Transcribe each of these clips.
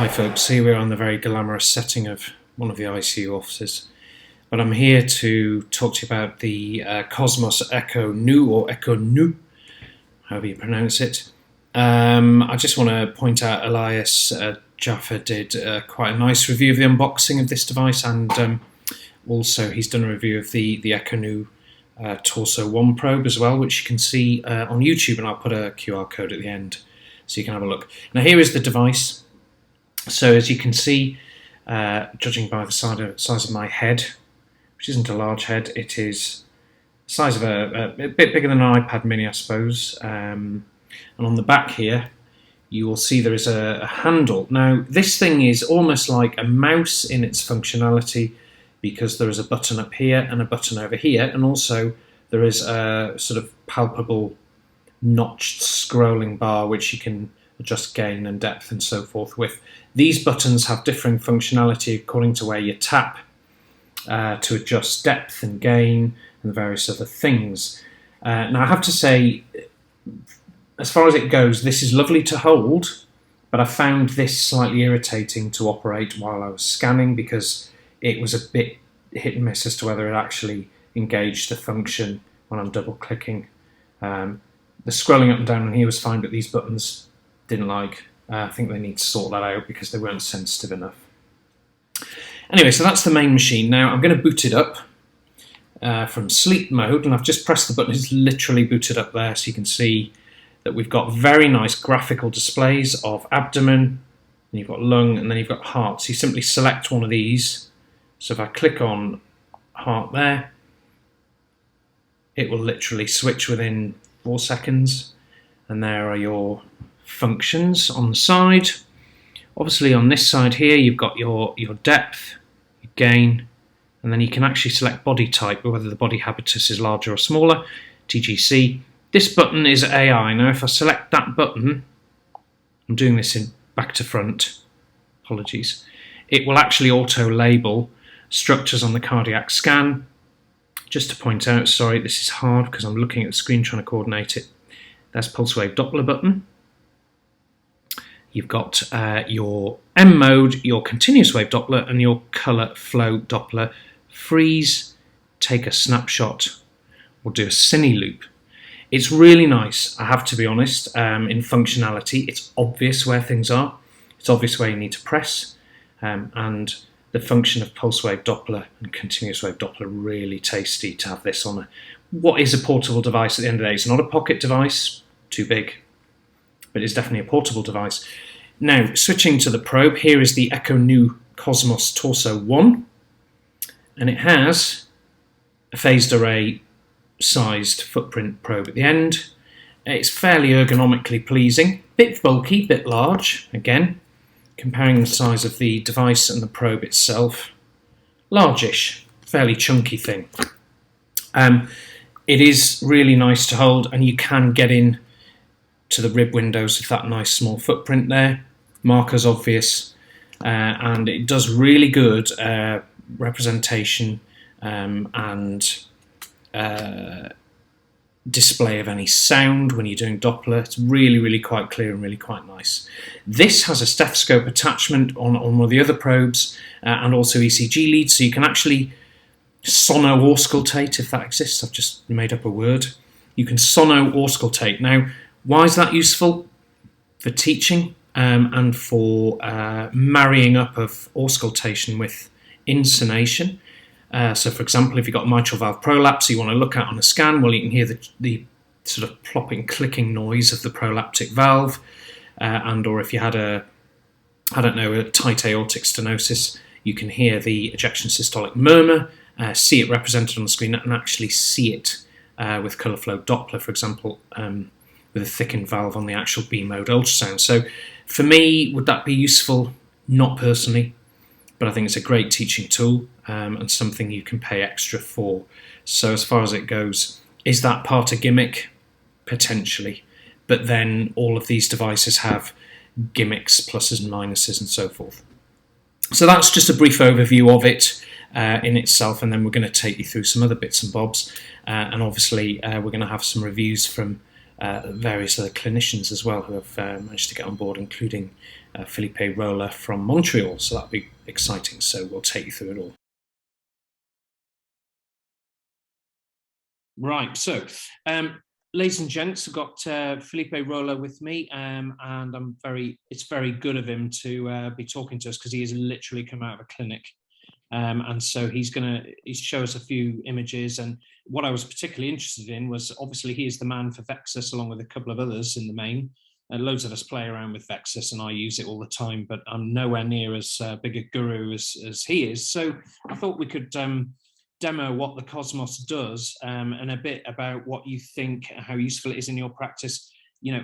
Hi folks, here we are in the very glamorous setting of one of the ICU offices. But I'm here to talk to you about the Kosmos Echonous, or Echonous, however you pronounce it. I just want to point out Elias Jaffa did quite a nice review of the unboxing of this device, and also he's done a review of the Echonous Torso 1 probe as well, which you can see on YouTube, and I'll put a QR code at the end so you can have a look. Now here is the device. So as you can see, judging by the size of my head, which isn't a large head, it is the size of a bit bigger than an iPad mini, I suppose. And on the back here, you will see there is a handle. Now, this thing is almost like a mouse in its functionality, because there is a button up here and a button over here, and also there is a sort of palpable notched scrolling bar which you can adjust gain and depth and so forth with. These buttons have differing functionality according to where you tap to adjust depth and gain and various other things. Now I have to say, as far as it goes, this is lovely to hold, but I found this slightly irritating to operate while I was scanning, because it was a bit hit and miss as to whether it actually engaged the function when I'm double clicking. The scrolling up and down on here was fine, but these buttons didn't like. I think they need to sort that out because they weren't sensitive enough. Anyway, so that's the main machine. Now I'm going to boot it up from sleep mode, and I've just pressed the button. It's literally booted up there, so you can see that we've got very nice graphical displays of abdomen, and you've got lung, and then you've got heart. So you simply select one of these. So if I click on heart there, it will literally switch within 4 seconds, and there are your functions on the side. Obviously on this side here you've got your depth, your gain, and then you can actually select body type, whether the body habitus is larger or smaller, TGC. This button is AI. Now if I select that button, I'm doing this in back to front, apologies, it will actually auto-label structures on the cardiac scan. Just to point out, sorry, this is hard because I'm looking at the screen trying to coordinate it. There's pulse wave Doppler button. You've got your M mode, your continuous wave Doppler, and your colour flow Doppler. Freeze, take a snapshot, or do a cine loop. It's really nice, I have to be honest, in functionality. It's obvious where things are. It's obvious where you need to press. And the function of pulse wave Doppler and continuous wave Doppler, really tasty to have this on what is a portable device at the end of the day. It's not a pocket device, too big, but it's definitely a portable device. Now, switching to the probe, here is the Echonous Kosmos Torso 1, and it has a phased array sized footprint probe at the end. It's fairly ergonomically pleasing, bit bulky, bit large, again, comparing the size of the device and the probe itself. Largish, fairly chunky thing. It is really nice to hold, and you can get in to the rib windows with that nice small footprint there. Markers obvious, and it does really good representation and display of any sound when you're doing Doppler. It's really, really quite clear and really quite nice. This has a stethoscope attachment on one of the other probes, and also ECG leads, so you can actually sono-auscultate, if that exists. I've just made up a word. You can sono-auscultate. Now, why is that useful? For teaching and for marrying up of auscultation with insonation. So, for example, if you've got mitral valve prolapse you want to look at on a scan, well, you can hear the sort of plopping, clicking noise of the prolaptic valve, and or if you had a tight aortic stenosis, you can hear the ejection systolic murmur, see it represented on the screen, and actually see it with colour flow Doppler, for example, with a thickened valve on the actual B mode ultrasound. So for me, would that be useful? Not personally, but I think it's a great teaching tool and something you can pay extra for. So as far as it goes, is that part a gimmick? Potentially. But then all of these devices have gimmicks, pluses and minuses and so forth. So that's just a brief overview of it in itself, and then we're going to take you through some other bits and bobs, and obviously we're going to have some reviews from various other clinicians as well who have managed to get on board, including Felipe Roller from Montreal, so that'll be exciting. So we'll take you through it all. Right, so ladies and gents, I've got Felipe Roller with me, and it's very good of him to be talking to us because he has literally come out of a clinic. And so he's show us a few images. And what I was particularly interested in was, obviously, he is the man for Vexus, along with a couple of others in the main. Loads of us play around with Vexus, and I use it all the time, but I'm nowhere near as big a guru as he is. So I thought we could demo what the Kosmos does, and a bit about what you think, how useful it is in your practice,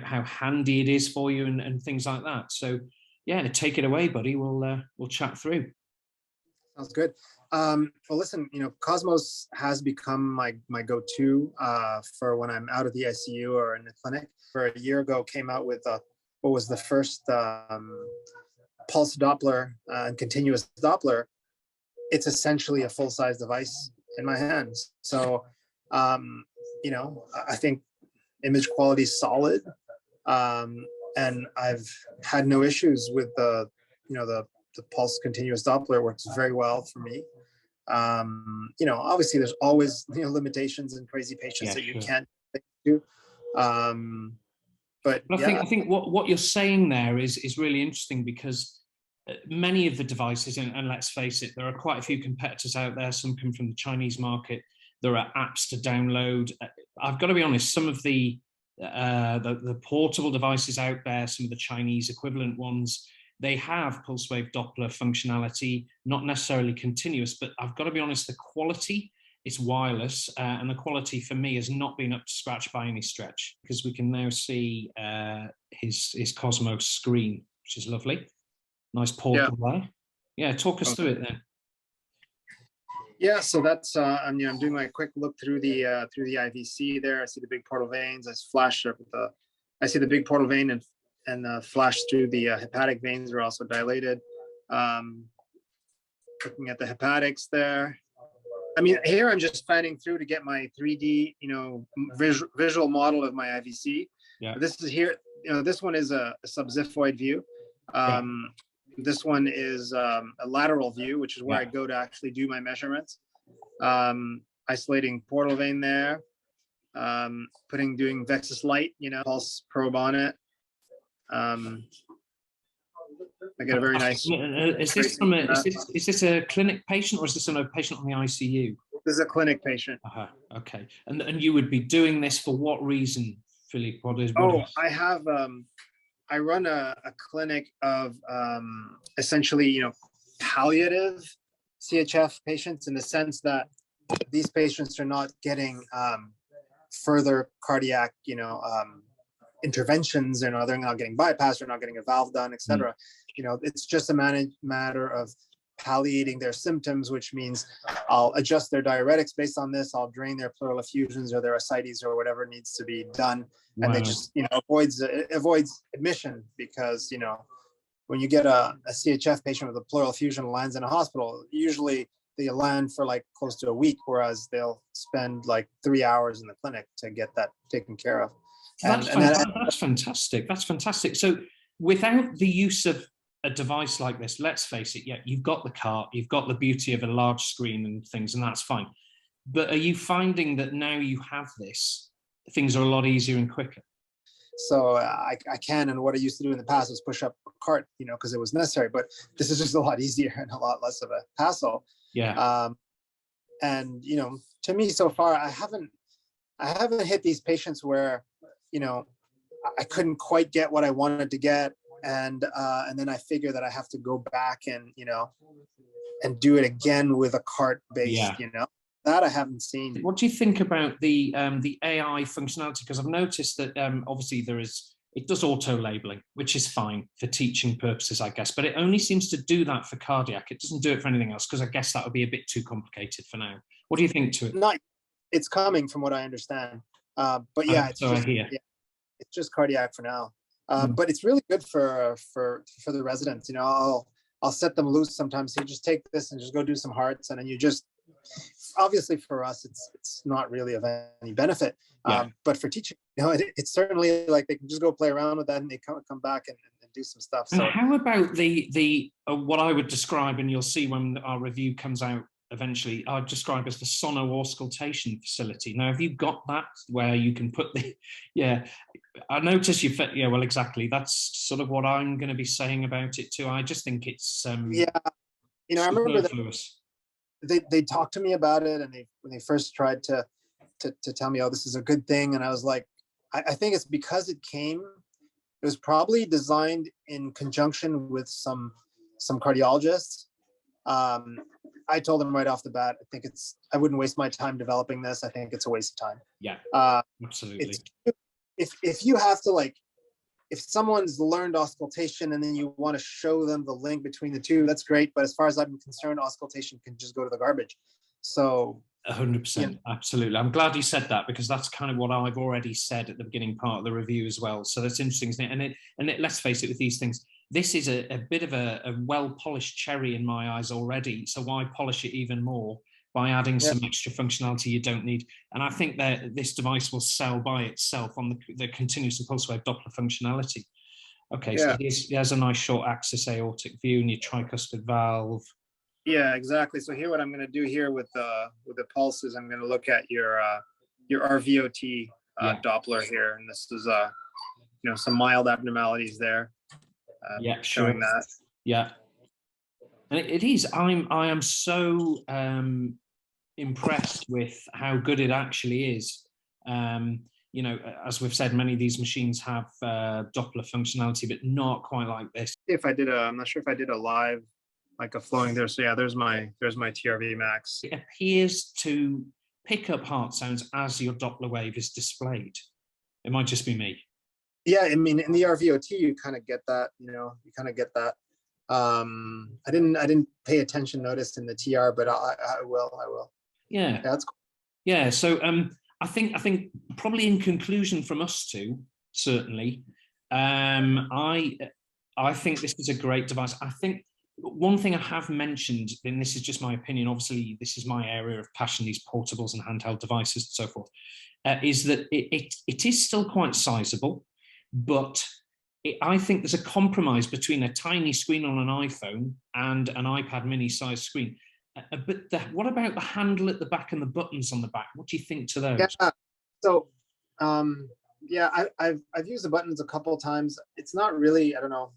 how handy it is for you, and things like that. So yeah, take it away, buddy. We'll chat through. Sounds good. Well, listen, Kosmos has become my go-to for when I'm out of the ICU or in the clinic. For a year ago, came out with what was the first pulse Doppler and continuous Doppler. It's essentially a full-size device in my hands. So, I think image quality is solid, and I've had no issues with the pulse continuous Doppler. Works very well for me. Obviously there's always limitations in crazy patients that you can't do. But I think what you're saying there is really interesting, because many of the devices, and let's face it, there are quite a few competitors out there. Some come from the Chinese market. There are apps to download. I've got to be honest, some of the portable devices out there, some of the Chinese equivalent ones, they have pulse wave Doppler functionality, not necessarily continuous, but I've got to be honest, the quality is wireless, and the quality for me has not been up to scratch by any stretch, because we can now see his Kosmos screen, which is lovely. Nice portal there. Yeah, talk us through it then. Yeah, so that's I'm doing my quick look through the IVC there. I see the big portal veins. I see the big portal vein and flash through the hepatic veins are also dilated. Looking at the hepatics there. I mean, here I'm just fanning through to get my 3D, visual model of my IVC. Yeah. This is here. This one is a subxiphoid view. This one is a lateral view, which is where I go to actually do my measurements. Isolating portal vein there. Doing Vexus light, pulse probe on it. I get a very nice. Is this a clinic patient, or is this a patient on the ICU? This is a clinic patient. Okay. And you would be doing this for what reason, Philippe? I run a clinic of essentially, palliative CHF patients, in the sense that these patients are not getting further cardiac, interventions, they're not getting bypassed, they're not getting a valve done, etc. It's just a matter of palliating their symptoms, which means I'll adjust their diuretics based on this. I'll drain their pleural effusions or their ascites or whatever needs to be done. Wow. And they just, avoids admission, because, when you get a CHF patient with a pleural effusion lands in a hospital, usually they land for like close to a week, whereas they'll spend like 3 hours in the clinic to get that taken care of. That's fantastic. That's fantastic. So without the use of a device like this, let's face it, you've got the cart, you've got the beauty of a large screen and things, and that's fine. But are you finding that now you have this, things are a lot easier and quicker? So I can, and what I used to do in the past was push up a cart, because it was necessary, but this is just a lot easier and a lot less of a hassle. Yeah. And, to me so far, I haven't hit these patients where, I couldn't quite get what I wanted to get. And then I figure that I have to go back and, and do it again with a cart based, that I haven't seen. What do you think about the AI functionality? Because I've noticed that obviously it does auto labeling, which is fine for teaching purposes, I guess, but it only seems to do that for cardiac. It doesn't do it for anything else, because I guess that would be a bit too complicated for now. What do you think to it? It's coming from what I understand. But yeah, it's just cardiac for now. But it's really good for the residents. I'll set them loose sometimes. So you just take this and just go do some hearts, and then you just, obviously for us, it's not really of any benefit. But for teaching, it's certainly like they can just go play around with that, and they come back and do some stuff. And So how about the what I would describe, and you'll see when our review comes out eventually, I'd describe as the sono-auscultation facility. Now, have you got that where you can put the, yeah, I notice you fit, yeah, well, exactly. That's sort of what I'm going to be saying about it too. I just think it's yeah, I remember that superfluous. they talked to me about it, and when they first tried to tell me, oh, this is a good thing, and I was like, I think it's because it was probably designed in conjunction with some cardiologists. I told them right off the bat, I wouldn't waste my time developing this. I think it's a waste of time. Yeah, absolutely. If you have to, like, if someone's learned auscultation and then you want to show them the link between the two, that's great. But as far as I'm concerned, auscultation can just go to the garbage. So 100%, absolutely. I'm glad you said that, because that's kind of what I've already said at the beginning part of the review as well. So that's interesting, isn't it? And let's face it, with these things, this is a bit of a well-polished cherry in my eyes already. So why polish it even more by adding some extra functionality you don't need? And I think that this device will sell by itself on the continuous pulse wave Doppler functionality. Okay, so here's a nice short axis aortic view and your tricuspid valve. Yeah, exactly. So here, what I'm going to do here with the pulses, I'm going to look at your RVOT Doppler here, and this is some mild abnormalities there. Showing that. Yeah, and it is. I am so impressed with how good it actually is. As we've said, many of these machines have Doppler functionality, but not quite like this. I'm not sure if I did a live, like a flowing there. So yeah, there's my TRV max. It appears to pick up heart sounds as your Doppler wave is displayed. It might just be me. Yeah, I mean, in the RVOT, you kind of get that. I didn't pay attention notice in the TR, but I will. Yeah, that's cool. Yeah, so I think probably in conclusion from us two, certainly, I think this is a great device. I think one thing I have mentioned, and this is just my opinion, obviously this is my area of passion, these portables and handheld devices and so forth, is that it is still quite sizable, but I think there's a compromise between a tiny screen on an iPhone and an iPad mini size screen. But what about the handle at the back and the buttons on the back? What do you think to those? Yeah. So, I've used the buttons a couple of times. It's not really, I don't know,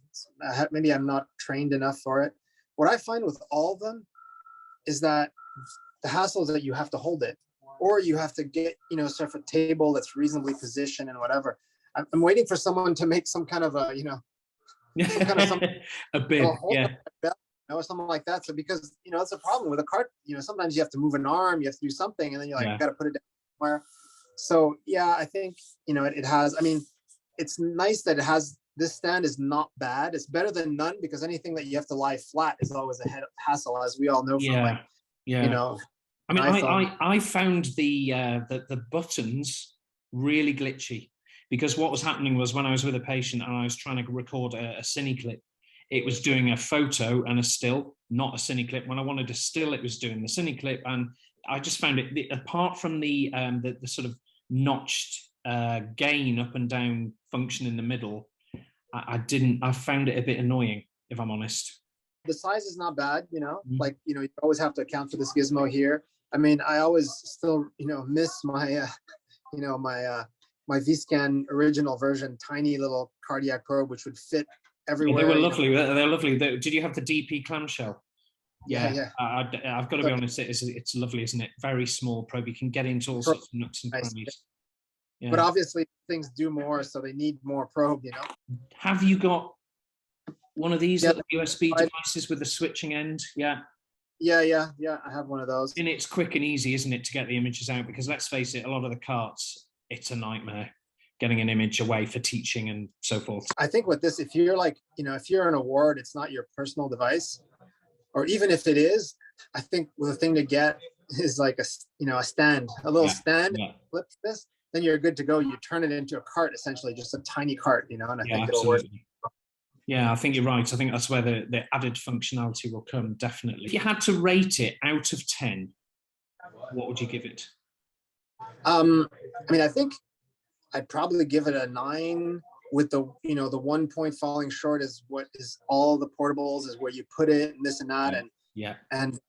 maybe I'm not trained enough for it. What I find with all of them is that the hassle is that you have to hold it, or you have to get, sort of a table that's reasonably positioned and whatever. I'm waiting for someone to make some kind of a, a bib, or something like that. So because, it's a problem with a cart, sometimes you have to move an arm, you have to do something, and then you're like, got to put it down somewhere. So yeah, I think, it has, I mean, it's nice that it has, this stand is not bad. It's better than none, because anything that you have to lie flat is always a hassle, as we all know from I mean, I found the buttons really glitchy, because what was happening was when I was with a patient and I was trying to record a cine clip, it was doing a photo and a still, not a cine clip. When I wanted a still, it was doing the cine clip, and I just found it, apart from the sort of notched gain up and down function in the middle, I found it a bit annoying, if I'm honest. The size is not bad, like, you always have to account for this gizmo here. I mean, I always still, miss my, my Vscan original version, tiny little cardiac probe, which would fit everywhere. They were lovely. They're lovely. Did you have the DP clamshell? Yeah. I've got to be honest, it's lovely, isn't it? Very small probe. You can get into all sorts of nooks and crannies. Yeah. But obviously things do more, so they need more probe, Have you got one of these little USB devices with the switching end? Yeah, I have one of those. And it's quick and easy, isn't it, to get the images out? Because let's face it, a lot of the carts, it's a nightmare getting an image away for teaching and so forth. I think with this, if you're like, if you're in a ward, it's not your personal device, or even if it is, I think the thing to get is like a stand, a little stand. Flip this, then you're good to go. You turn it into a cart, essentially, just a tiny cart, and I think it'll work. Yeah, I think you're right. I think that's where the added functionality will come, definitely. If you had to rate it out of 10, what would you give it? I mean, I think I'd probably give it a 9 with the, the 1 point falling short is what is all the portables, is where you put it and this and that. And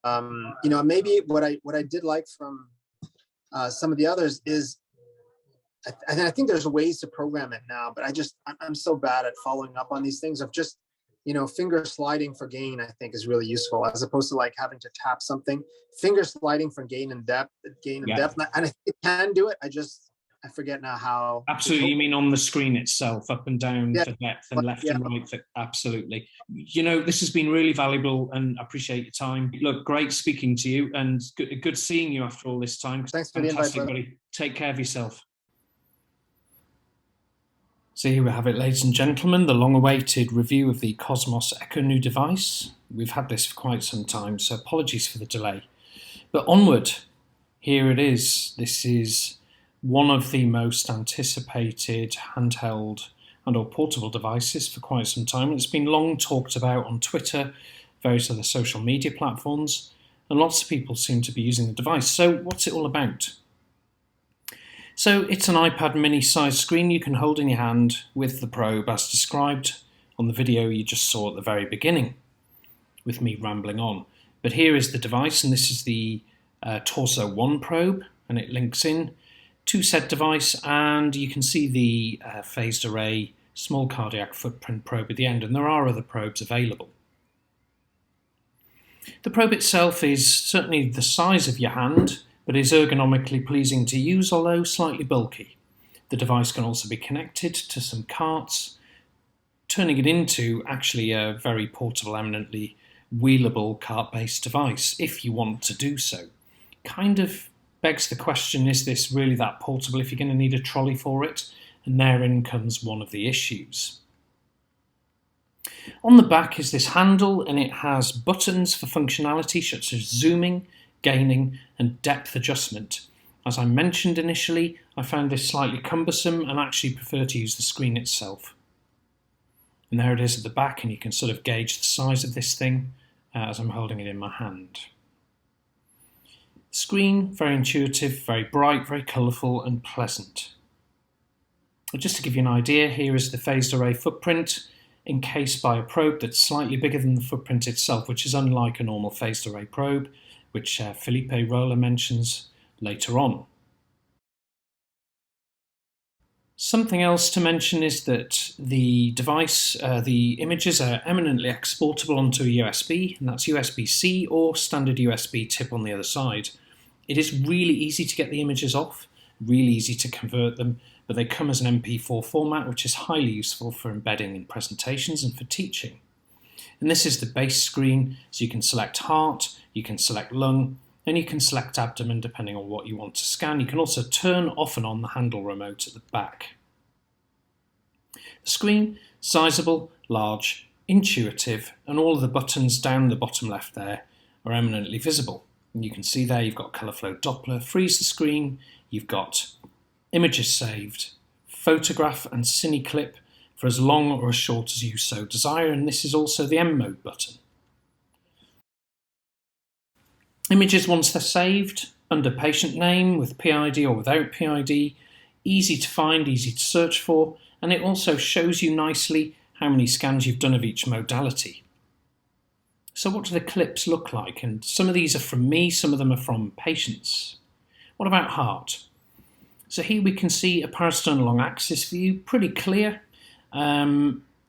maybe what I did like from some of the others is, I think there's ways to program it now, but I'm so bad at following up on these things of just, finger sliding for gain, I think is really useful, as opposed to like having to tap something. Finger sliding for gain and depth. And I think it can do it. I forget now how. Absolutely. You mean on the screen itself, up and down for depth and left and right? Absolutely. This has been really valuable, and I appreciate your time. Look, great speaking to you, and good seeing you after all this time. Thanks for the invite, buddy. Take care of yourself. So here we have it, ladies and gentlemen, the long-awaited review of the Kosmos Echonous device. We've had this for quite some time, so apologies for the delay. But onward, here it is. This is one of the most anticipated handheld and or portable devices for quite some time. It's been long talked about on Twitter, various other social media platforms, and lots of people seem to be using the device. So what's it all about? So it's an iPad mini size screen you can hold in your hand with the probe as described on the video you just saw at the very beginning, with me rambling on. But here is the device, and this is the Torso 1 probe, and it links in to said device, and you can see the phased array small cardiac footprint probe at the end, and there are other probes available. The probe itself is certainly the size of your hand, but is ergonomically pleasing to use, although slightly bulky. The device can also be connected to some carts, turning it into actually a very portable, eminently wheelable cart-based device, if you want to do so. Kind of begs the question, is this really that portable if you're going to need a trolley for it? And therein comes one of the issues. On the back is this handle, and it has buttons for functionality such as zooming, gaining and depth adjustment. As I mentioned initially, I found this slightly cumbersome and actually prefer to use the screen itself. And there it is at the back, and you can sort of gauge the size of this thing as I'm holding it in my hand. The screen, very intuitive, very bright, very colourful and pleasant. But just to give you an idea, here is the phased array footprint encased by a probe that's slightly bigger than the footprint itself, which is unlike a normal phased array probe, which Felipe Roller mentions later on. Something else to mention is that the device, the images are eminently exportable onto a USB, and that's USB-C or standard USB tip on the other side. It is really easy to get the images off, really easy to convert them, but they come as an MP4 format, which is highly useful for embedding in presentations and for teaching. And this is the base screen, so you can select heart, you can select lung, and you can select abdomen depending on what you want to scan. You can also turn off and on the handle remote at the back. The screen, sizable, large, intuitive, and all of the buttons down the bottom left there are eminently visible. And you can see there you've got colour flow Doppler, freeze the screen, you've got images saved, photograph and cine clip for as long or as short as you so desire, and this is also the M mode button. Images, once they're saved, under patient name, with PID or without PID, easy to find, easy to search for, and it also shows you nicely how many scans you've done of each modality. So what do the clips look like? And some of these are from me, some of them are from patients. What about heart? So here we can see a parasternal long axis view, pretty clear,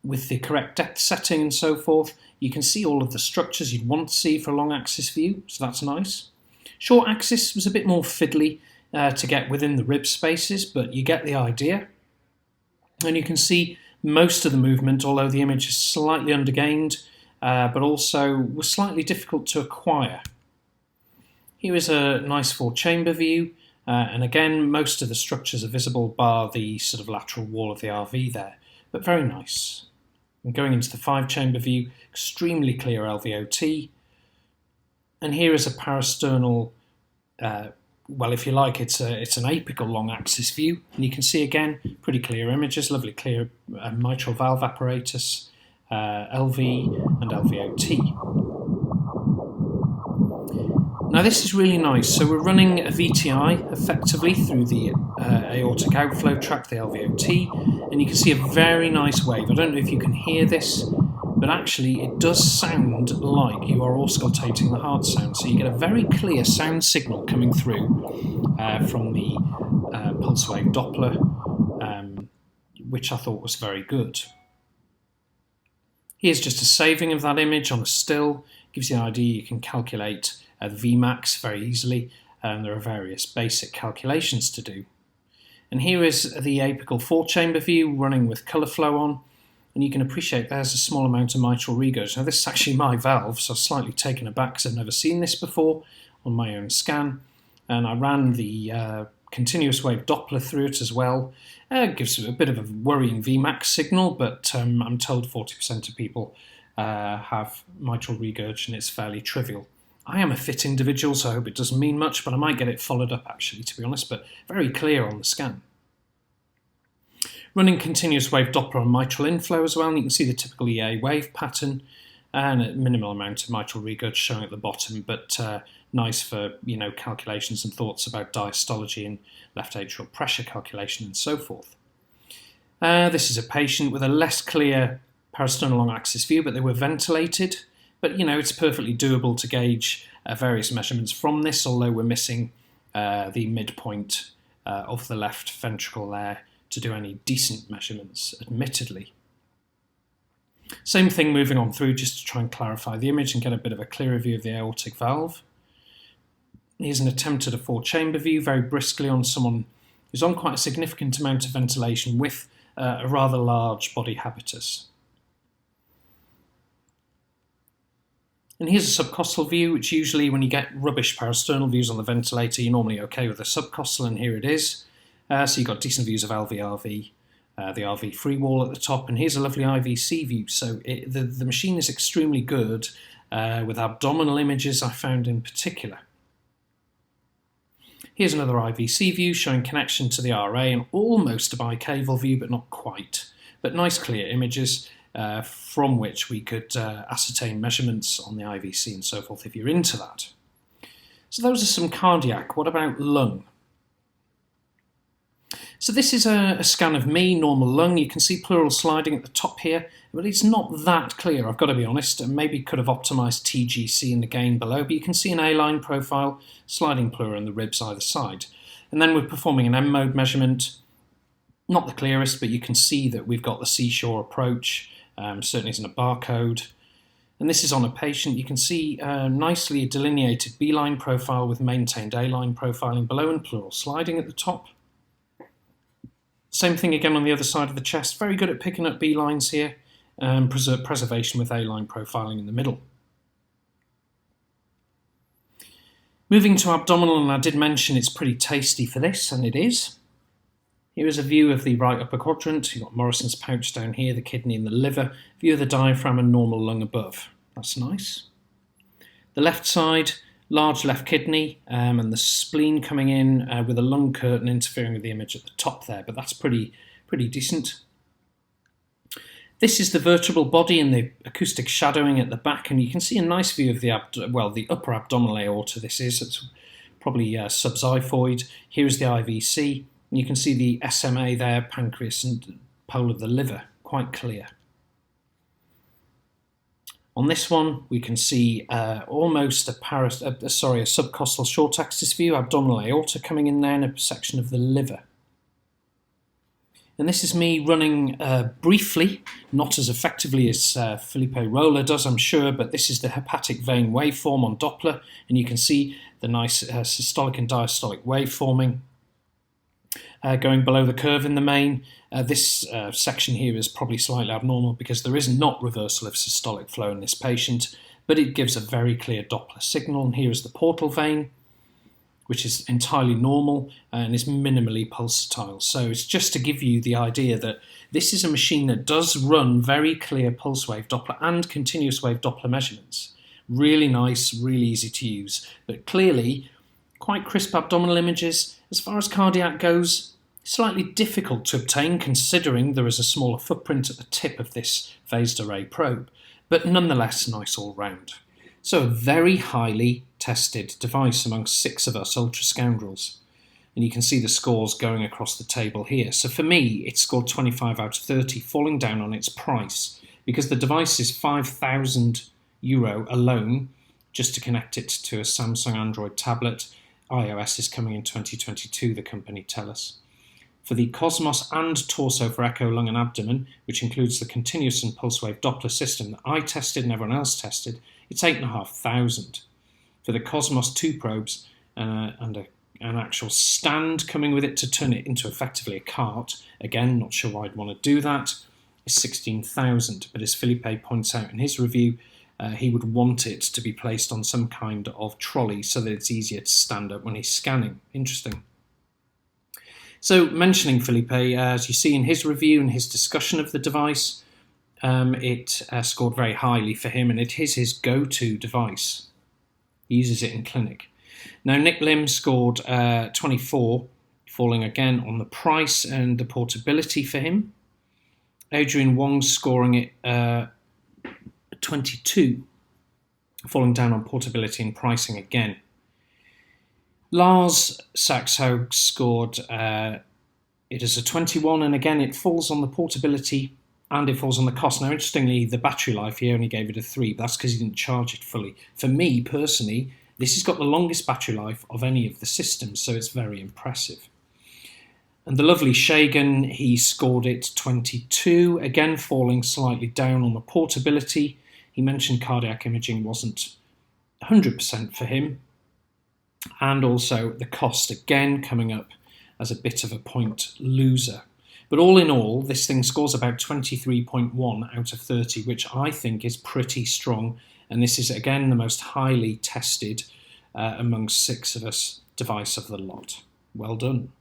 with the correct depth setting and so forth. You can see all of the structures you'd want to see for a long axis view, so that's nice. Short axis was a bit more fiddly to get within the rib spaces, but you get the idea. And you can see most of the movement, although the image is slightly undergained, but also was slightly difficult to acquire. Here is a nice 4-chamber view, and again, most of the structures are visible bar the sort of lateral wall of the RV there, but very nice. And going into the 5-chamber view, extremely clear LVOT. And here is a parasternal, well, if you like, it's an apical long axis view. And you can see again, pretty clear images, lovely clear mitral valve apparatus, LV and LVOT. Now this is really nice. So we're running a VTI effectively through the aortic outflow tract, the LVOT, and you can see a very nice wave. I don't know if you can hear this, but actually it does sound like you are auscultating the heart sound. So you get a very clear sound signal coming through from the pulse wave Doppler, which I thought was very good. Here's just a saving of that image on a still. Gives you an idea. You can calculate the Vmax very easily, and there are various basic calculations to do. And here is the apical 4-chamber view running with colour flow on, and you can appreciate there's a small amount of mitral regurg. Now this is actually my valve, so I'm slightly taken aback because I've never seen this before on my own scan, and I ran the continuous wave Doppler through it as well. It gives a bit of a worrying Vmax signal, but I'm told 40% of people have mitral regurg, and it's fairly trivial. I am a fit individual, so I hope it doesn't mean much, but I might get it followed up actually, to be honest, but very clear on the scan. Running continuous wave Doppler on mitral inflow as well, and you can see the typical EA wave pattern and a minimal amount of mitral regurg showing at the bottom, but nice for calculations and thoughts about diastology and left atrial pressure calculation and so forth. This is a patient with a less clear parasternal long axis view, but they were ventilated. But it's perfectly doable to gauge various measurements from this, although we're missing the midpoint of the left ventricle there to do any decent measurements, admittedly. Same thing moving on through just to try and clarify the image and get a bit of a clearer view of the aortic valve. Here's an attempt at a 4-chamber view, very briskly on someone who's on quite a significant amount of ventilation with a rather large body habitus. And here's a subcostal view, which usually when you get rubbish parasternal views on the ventilator, you're normally okay with a subcostal, and here it is. So you've got decent views of LV-RV, the RV free wall at the top, and here's a lovely IVC view. So the machine is extremely good with abdominal images, I found in particular. Here's another IVC view showing connection to the RA and almost a bicaval view, but not quite. But nice clear images from which we could ascertain measurements on the IVC and so forth if you're into that. So those are some cardiac. What about lung? So this is a scan of me, normal lung. You can see pleural sliding at the top here, but it's not that clear, I've got to be honest, and maybe could have optimised TGC in the gain below, but you can see an A-line profile, sliding pleura in the ribs either side. And then we're performing an M-mode measurement, not the clearest, but you can see that we've got the seashore approach, certainly isn't a barcode. And this is on a patient. You can see nicely delineated B-line profile with maintained A-line profiling below and pleural sliding at the top. Same thing again on the other side of the chest. Very good at picking up B-lines here. Preservation with A-line profiling in the middle. Moving to abdominal, and I did mention it's pretty tasty for this, and it is. Here is a view of the right upper quadrant. You've got Morrison's pouch down here, the kidney and the liver. View of the diaphragm and normal lung above. That's nice. The left side, large left kidney and the spleen coming in with a lung curtain interfering with the image at the top there, but that's pretty decent. This is the vertebral body and the acoustic shadowing at the back, and you can see a nice view of the upper abdominal aorta. It's probably subxiphoid. Here's the IVC. And you can see the SMA there, pancreas and pole of the liver, quite clear. On this one, we can see almost a subcostal short axis view, abdominal aorta coming in there, and a section of the liver. And this is me running briefly, not as effectively as Felipe Roller does, I'm sure, but this is the hepatic vein waveform on Doppler, and you can see the nice systolic and diastolic waveforming. Going below the curve in the main, this section here is probably slightly abnormal because there is not reversal of systolic flow in this patient, but it gives a very clear Doppler signal. And here is the portal vein, which is entirely normal and is minimally pulsatile. So it's just to give you the idea that this is a machine that does run very clear pulse wave Doppler and continuous wave Doppler measurements. Really nice, really easy to use, but clearly quite crisp abdominal images. As far as cardiac goes, slightly difficult to obtain considering there is a smaller footprint at the tip of this phased array probe, but nonetheless nice all round. So a very highly tested device amongst 6 of us Ultrascoundrels. And you can see the scores going across the table here. So for me, it scored 25 out of 30, falling down on its price, because the device is €5,000 alone, just to connect it to a Samsung Android tablet. iOS is coming in 2022, the company tell us. For the Kosmos and Torso for echo, lung and abdomen, which includes the continuous and pulse wave Doppler system that I tested and everyone else tested, it's 8,500. For the Kosmos 2 probes and an actual stand coming with it to turn it into effectively a cart, again, not sure why I'd want to do that, is 16,000. But as Felipe points out in his review, he would want it to be placed on some kind of trolley so that it's easier to stand up when he's scanning. Interesting. So, mentioning Felipe, as you see in his review and his discussion of the device, it scored very highly for him, and it is his go-to device. He uses it in clinic. Now, Nick Lim scored 24, falling again on the price and the portability for him. Adrian Wong scoring it 22, falling down on portability and pricing again. Lars Saxhaug scored it as a 21, and again it falls on the portability and it falls on the cost. Now, interestingly, the battery life, he only gave it a 3, but that's because he didn't charge it fully. For me, personally, this has got the longest battery life of any of the systems, so it's very impressive. And the lovely Shagan, he scored it 22, again falling slightly down on the portability. He mentioned cardiac imaging wasn't 100% for him. And also the cost, again, coming up as a bit of a point loser. But all in all, this thing scores about 23.1 out of 30, which I think is pretty strong. And this is, again, the most highly tested amongst 6 of us device of the lot. Well done.